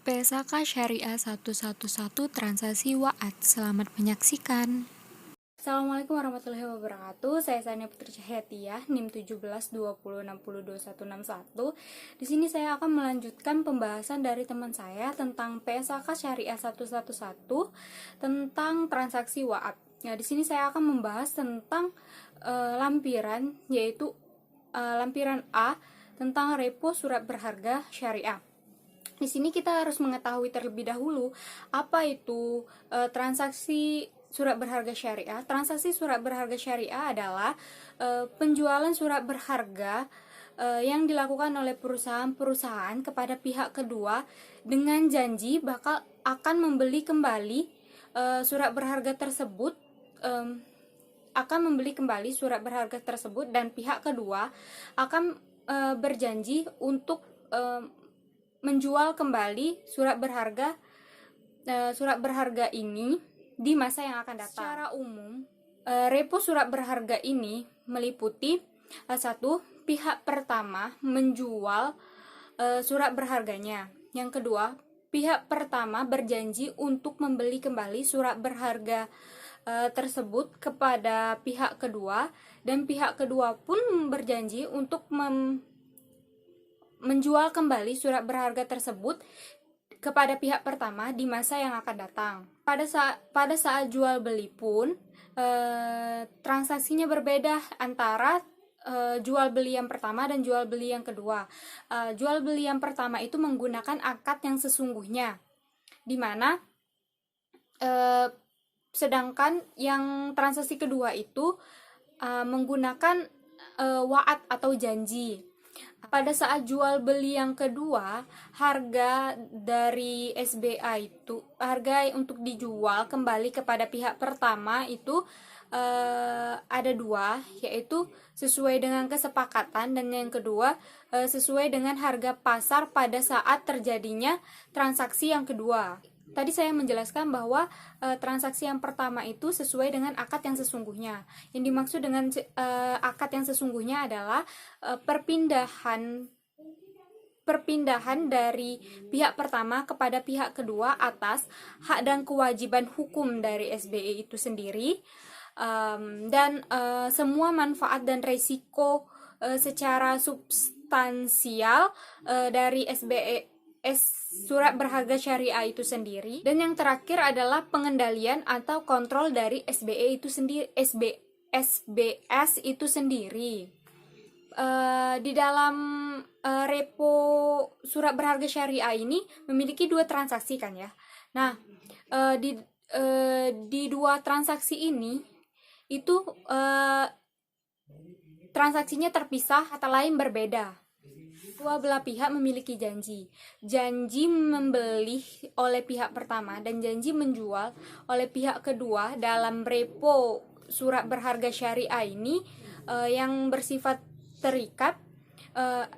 PSAK Syariah 111 Transaksi Wa'ad. Selamat menyaksikan. Assalamualaikum warahmatullahi wabarakatuh. Saya Sania Putri Cahyatiyah, NIM 1720602161. Di sini saya akan melanjutkan pembahasan dari teman saya tentang PSAK Syariah 111 tentang transaksi Wa'ad. Nah, di sini saya akan membahas tentang lampiran, yaitu lampiran A tentang repo surat berharga syariah. Di sini kita harus mengetahui terlebih dahulu apa itu transaksi surat berharga syariah. Transaksi surat berharga syariah adalah penjualan surat berharga yang dilakukan oleh perusahaan-perusahaan kepada pihak kedua dengan janji bakal akan membeli kembali surat berharga tersebut, dan pihak kedua akan berjanji untuk menjual kembali surat berharga ini di masa yang akan datang. Secara umum, repo surat berharga ini meliputi satu, pihak pertama menjual surat berharganya. Yang kedua, pihak pertama berjanji untuk membeli kembali surat berharga tersebut kepada pihak kedua, dan pihak kedua pun berjanji untuk menjual kembali surat berharga tersebut kepada pihak pertama di masa yang akan datang. Pada saat jual beli pun transaksinya berbeda antara jual beli yang pertama dan jual beli yang kedua. Jual beli yang pertama itu menggunakan akad yang sesungguhnya, di mana sedangkan yang transaksi kedua itu menggunakan wa'ad atau janji. Pada saat jual beli yang kedua, harga dari SBA itu, harga untuk dijual kembali kepada pihak pertama itu ada dua, yaitu sesuai dengan kesepakatan, dan yang kedua sesuai dengan harga pasar pada saat terjadinya transaksi yang kedua. Tadi saya menjelaskan bahwa transaksi yang pertama itu sesuai dengan akad yang sesungguhnya. Yang dimaksud dengan akad yang sesungguhnya adalah perpindahan dari pihak pertama kepada pihak kedua atas hak dan kewajiban hukum dari SBE itu sendiri, dan semua manfaat dan resiko secara substansial dari surat berharga syariah itu sendiri. Dan yang terakhir adalah pengendalian atau kontrol dari SBE itu sendiri, SBS itu sendiri. Di dalam repo surat berharga syariah ini memiliki dua transaksi kan ya. Nah, di dua transaksi ini itu transaksinya terpisah atau lain berbeda. Dua belah pihak memiliki janji membeli oleh pihak pertama dan janji menjual oleh pihak kedua. Dalam repo surat berharga syariah ini yang bersifat terikat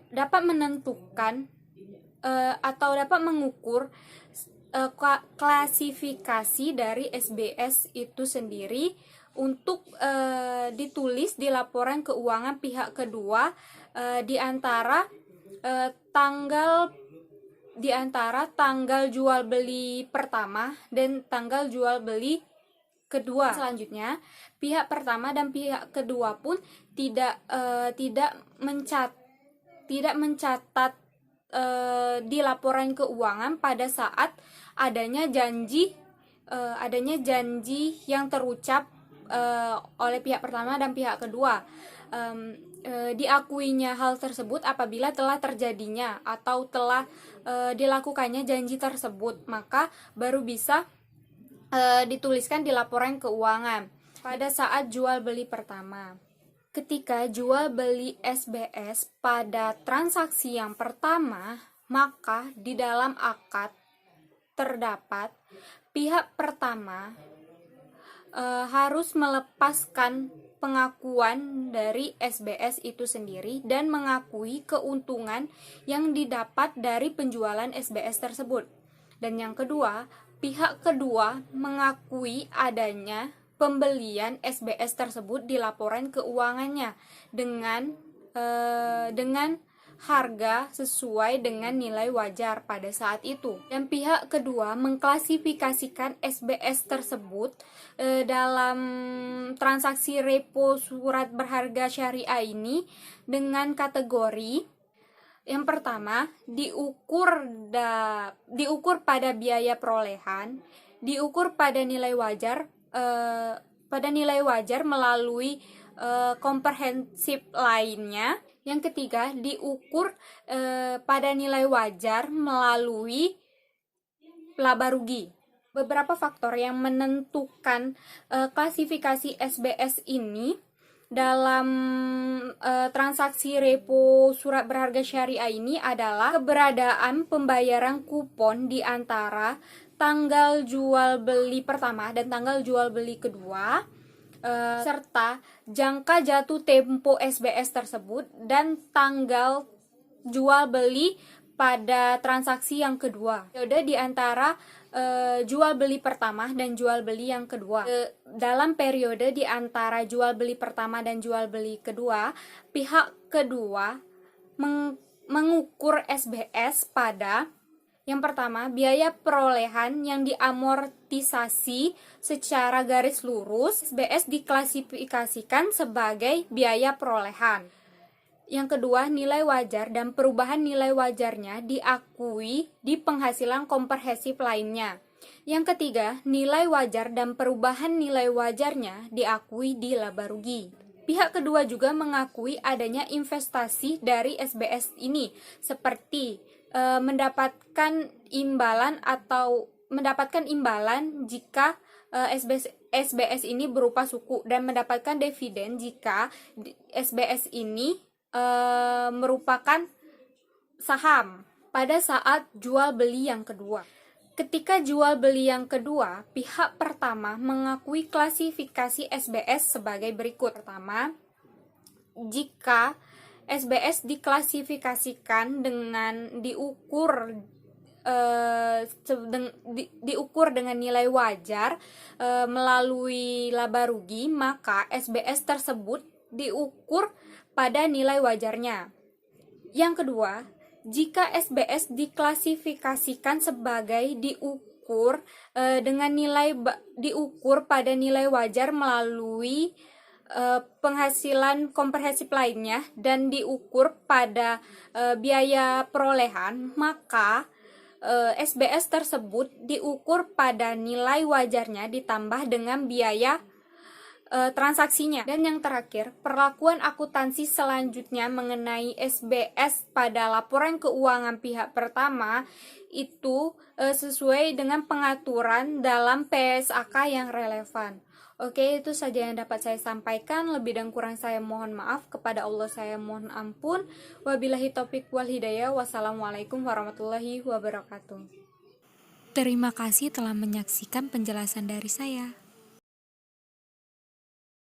dapat menentukan atau dapat mengukur klasifikasi dari SBS itu sendiri untuk ditulis di laporan keuangan pihak kedua di antara tanggal jual beli pertama dan tanggal jual beli kedua. Selanjutnya, pihak pertama dan pihak kedua pun tidak mencatat di laporan keuangan pada saat adanya janji yang terucap oleh pihak pertama dan pihak kedua. Diakuinya hal tersebut apabila telah terjadinya atau telah dilakukannya janji tersebut, maka baru bisa dituliskan di laporan keuangan pada saat jual beli pertama. Ketika jual beli SBS pada transaksi yang pertama, maka di dalam akad terdapat pihak pertama harus melepaskan pengakuan dari SBS itu sendiri dan mengakui keuntungan yang didapat dari penjualan SBS tersebut. Dan yang kedua, pihak kedua mengakui adanya pembelian SBS tersebut di laporan keuangannya dengan harga sesuai dengan nilai wajar pada saat itu. Dan pihak kedua mengklasifikasikan SBS tersebut dalam transaksi repo surat berharga syariah ini dengan kategori yang pertama, diukur pada biaya perolehan, diukur pada nilai wajar melalui komprehensif lainnya. Yang ketiga, diukur pada nilai wajar melalui laba rugi. Beberapa faktor yang menentukan klasifikasi SBS ini dalam transaksi repo surat berharga syariah ini adalah keberadaan pembayaran kupon di antara tanggal jual beli pertama dan tanggal jual beli kedua, serta jangka jatuh tempo SBS tersebut dan tanggal jual beli pada transaksi yang kedua. Periode di antara jual beli pertama dan jual beli yang kedua. Dalam periode di antara jual beli pertama dan jual beli kedua, pihak kedua mengukur SBS pada yang pertama, biaya perolehan yang diamortisasi secara garis lurus. SBS diklasifikasikan sebagai biaya perolehan. Yang kedua, nilai wajar dan perubahan nilai wajarnya diakui di penghasilan komprehensif lainnya. Yang ketiga, nilai wajar dan perubahan nilai wajarnya diakui di laba rugi. Pihak kedua juga mengakui adanya investasi dari SBS ini, seperti mendapatkan imbalan jika SBS ini berupa suku, dan mendapatkan dividen jika SBS ini merupakan saham pada saat jual beli yang kedua. Ketika jual beli yang kedua, pihak pertama mengakui klasifikasi SBS sebagai berikut. Pertama, jika SBS diklasifikasikan dengan diukur dengan nilai wajar melalui laba rugi, maka SBS tersebut diukur pada nilai wajarnya. Yang kedua, jika SBS diklasifikasikan sebagai diukur pada nilai wajar melalui penghasilan komprehensif lainnya dan diukur pada biaya perolehan, maka SBS tersebut diukur pada nilai wajarnya ditambah dengan biaya transaksinya. Dan yang terakhir, perlakuan akuntansi selanjutnya mengenai SBS pada laporan keuangan pihak pertama itu sesuai dengan pengaturan dalam PSAK yang relevan. Oke, itu saja yang dapat saya sampaikan. Lebih dan kurang saya mohon maaf. Kepada Allah saya mohon ampun. Wabillahi taufik wal hidayah. Wassalamualaikum warahmatullahi wabarakatuh. Terima kasih telah menyaksikan penjelasan dari saya.